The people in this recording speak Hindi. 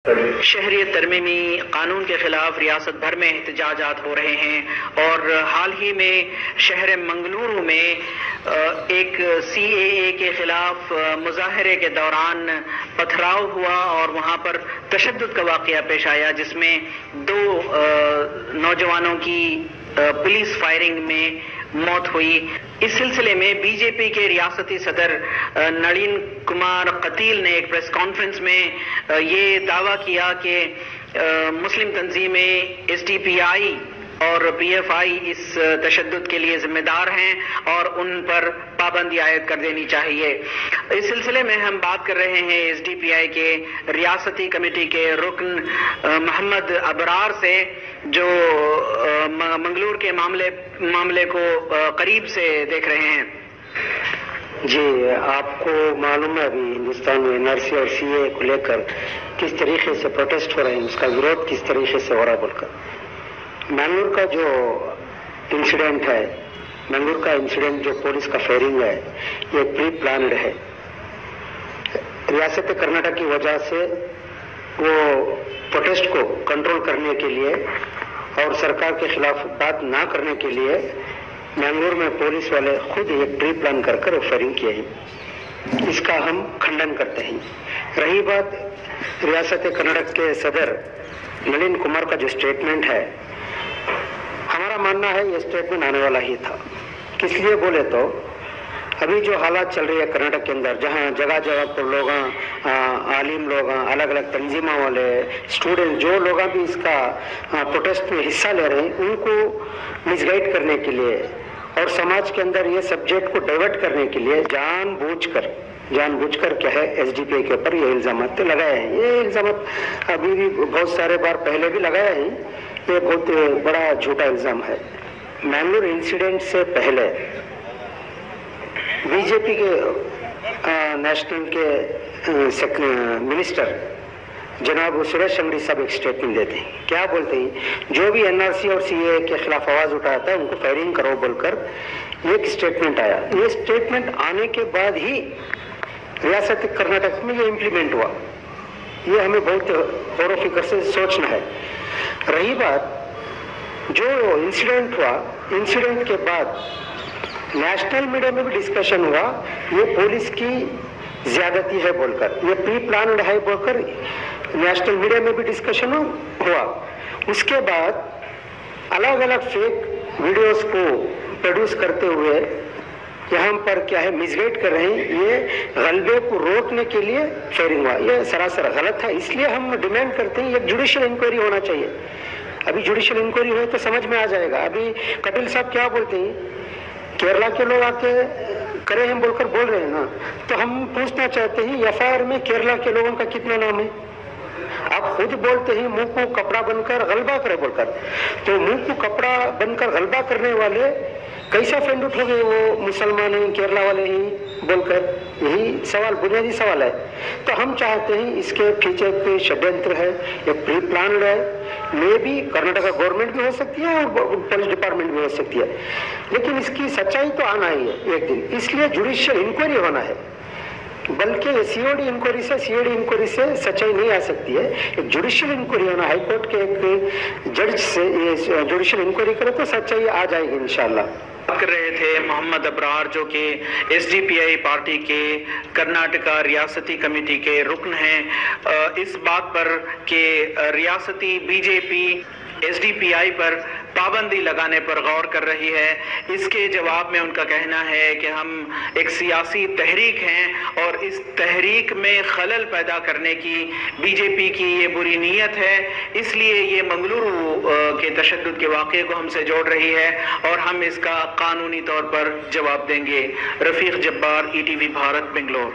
शहरियत तरमीमी कानून के खिलाफ रियासत भर में एहतजाजात हो रहे हैं और हाल ही में शहर मंगलुरु में एक CAA के खिलाफ मुजाहरे के दौरान पथराव हुआ और वहां पर तशद्दुद का वाक़या पेश आया, जिसमें 2 नौजवानों की पुलिस फायरिंग में मौत हुई। इस सिलसिले में बीजेपी के रियासती सदर नलिन कुमार कतील ने एक प्रेस कॉन्फ्रेंस में ये दावा किया कि मुस्लिम तंजीमें SDPI और PFI इस तशद्दुद के लिए जिम्मेदार हैं और उन पर पाबंदी आयद कर देनी चाहिए। इस सिलसिले में हम बात कर रहे हैं SDPI के रियासती कमेटी के रुकन मोहम्मद अबरार से, जो मंगलुरु के मामले को करीब से देख रहे हैं। जी, आपको मालूम है अभी हिंदुस्तान में NRC और CAA को लेकर किस तरीके से प्रोटेस्ट हो रहे हैं, उसका विरोध किस तरीके से हो रहा बोलकर। मंगलुरु का जो इंसिडेंट है, मंगलुरु का इंसिडेंट जो पुलिस का फायरिंग है, ये प्री प्लान्ड है। रियासत कर्नाटक की वजह से वो प्रोटेस्ट को कंट्रोल करने के लिए और सरकार के खिलाफ बात ना करने के लिए मंगलुरु में पुलिस वाले खुद एक प्री प्लान कर फायरिंग किए हैं। इसका हम खंडन करते हैं। रही बात रियासत कर्नाटक के सदर नलिन कुमार का जो स्टेटमेंट है, हमारा मानना है ये स्टेटमेंट आने वाला ही था। किस लिए बोले तो अभी जो हालात चल रही है कर्नाटक के अंदर, जहाँ जगह जगह पर लोग, आलिम लोग, अलग अलग तंजीमों वाले, स्टूडेंट, जो लोग भी इसका प्रोटेस्ट में हिस्सा ले रहे हैं, उनको मिसगाइड करने के लिए और समाज के अंदर ये सब्जेक्ट को डाइवर्ट करने के लिए जानबूझकर क्या है SDPI के ऊपर ये इल्जाम लगाए हैं। ये इल्जाम अभी भी बहुत सारे बार पहले भी लगाए हैं। ये बहुत बड़ा झूठा इल्जाम है। मंगलुरु इंसिडेंट से पहले बीजेपी के नेशनल के मिनिस्टर जनाब सुरेश अंगड़ी साहब एक स्टेटमेंट देते हैं। क्या बोलते हैं? जो भी NRC और CAA के खिलाफ आवाज उठाता है उनको फायरिंग करो बोलकर एक स्टेटमेंट आया। ये स्टेटमेंट आने के बाद ही रियासत कर्नाटक में ये इम्प्लीमेंट हुआ। ये हमें बहुत गौर फिक्र से सोचना है। रही बात जो इंसिडेंट हुआ, इंसिडेंट के बाद नेशनल मीडिया में भी डिस्कशन हुआ, ये पुलिस की ज्यादती है बोलकर, ये प्री प्लान्ड है बोलकर नेशनल मीडिया में भी डिस्कशन हुआ। उसके बाद अलग अलग फेक वीडियोस को प्रोड्यूस करते हुए यहाँ पर क्या है मिसगाइड कर रहे हैं। ये गलबे को रोकने के लिए फायरिंग हुआ, ये सरासर गलत है। इसलिए हम डिमांड करते हैं एक जुडिशियल इंक्वायरी होना चाहिए। अभी जुडिशियल इंक्वायरी हुई तो समझ में आ जाएगा। अभी कपिल साहब क्या बोलते हैं, केरला के लोग आके करे हैं बोलकर बोल रहे हैं ना, तो हम पूछना चाहते हैं FIR में केरला के लोगों का कितना नाम है? आप खुद बोलते हैं मुंह को कपड़ा बनकर गलबा करे बोलकर, तो मुंह को कपड़ा बनकर गलबा करने वाले कैसे ऑफेंड हो गए? वो मुसलमान हैं, केरला वाले हैं बोलकर, यही सवाल, बुनियादी सवाल है। तो हम चाहते हैं इसके पीछे कोई षड्यंत्र है, एक प्री प्लान है। मे भी कर्नाटक गवर्नमेंट भी हो सकती है और पुलिस डिपार्टमेंट भी हो सकती है, लेकिन इसकी सच्चाई तो आना ही है एक दिन। इसलिए जुडिशियल इंक्वायरी होना है, बल्कि COD इंक्वायरी से सच्चाई नहीं आ सकती है। एक जुडिशियल इंक्वायरी होना, हाईकोर्ट के एक जज से ये जुडिशियल इंक्वायरी करे तो सच्चाई आ जाएगी इंशाल्लाह। कर रहे थे मोहम्मद अबरार, जो कि SDPI पार्टी के कर्नाटका रियासती कमेटी के रुकन हैं, इस बात पर कि रियासती बीजेपी SDPI पर पाबंदी लगाने पर गौर कर रही है। इसके जवाब में उनका कहना है कि हम एक सियासी तहरीक हैं और इस तहरीक में खलल पैदा करने की बीजेपी की ये बुरी नीयत है, इसलिए ये मंगलुरु के तशद्दुद के वाक़े को हमसे जोड़ रही है और हम इसका कानूनी तौर पर जवाब देंगे। रफीक जब्बार, ETV भारत, बेंगलोर।